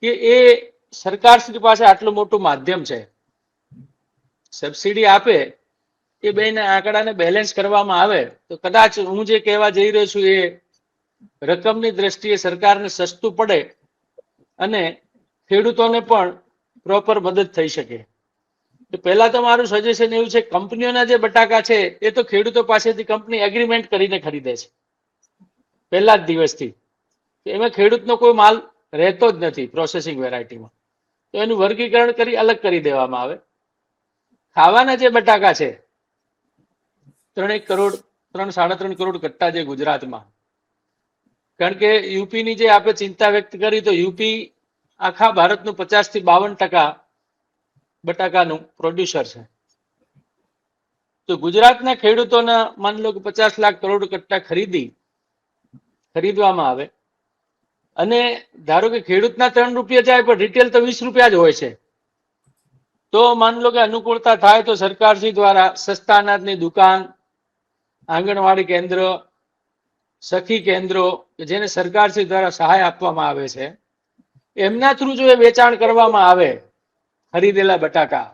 કે એ સરકારશ્રી પાસે આટલું મોટું માધ્યમ છે, સબસિડી આપે એ બેને આંકડાને બેલેન્સ કરવામાં આવે તો કદાચ હું જે કહેવા જઈ રહ્યો છું એ રકમની દ્રષ્ટિએ સરકારને સસ્તું પડે અને ખેડૂતોને પણ પ્રોપર મદદ થઈ શકે. તો પહેલા તો મારું સજેશન એવું છે, કંપનીઓના જે બટાકા છે એ તો ખેડૂતો પાસેથી કંપની એગ્રીમેન્ટ કરીને ખરીદે છે પહેલા જ દિવસથી. એમાં ખેડૂતનો કોઈ માલ રહેતો જ નથી પ્રોસેસિંગ વેરાયટીમાં. તો એનું વર્ગીકરણ કરી અલગ કરી દેવામાં આવે. ખાવાના જે બટાકા છે 3 કરોડ 3-3.5 કરોડ કટ્ટા છે ગુજરાતમાં. કારણ કે યુપીની જે આપણે ચિંતા વ્યક્ત કરી તો યુપી આખા ભારતનું 50 થી 52% બટાકાનું પ્રોડ્યુસર છે. તો ગુજરાતના ખેડૂતોના માની લો કે 50 લાખ કરોડ કટ્ટા ખરીદવામાં આવે અને ધારો કે ખેડૂતના 3 રૂપિયા જાય પણ રિટેલ તો 20 રૂપિયા જ હોય છે, તો માની લો કે અનુકૂળતા થાય તો સરકારશ્રી દ્વારા સસ્તા અનાજની દુકાન, આંગણવાડી કેન્દ્ર, સખી કેન્દ્રો જેને સરકારશ્રી દ્વારા સહાય આપવામાં આવે છે, એમના થ્રુ જો એ વેચાણ કરવામાં આવે ખરીદેલા બટાકા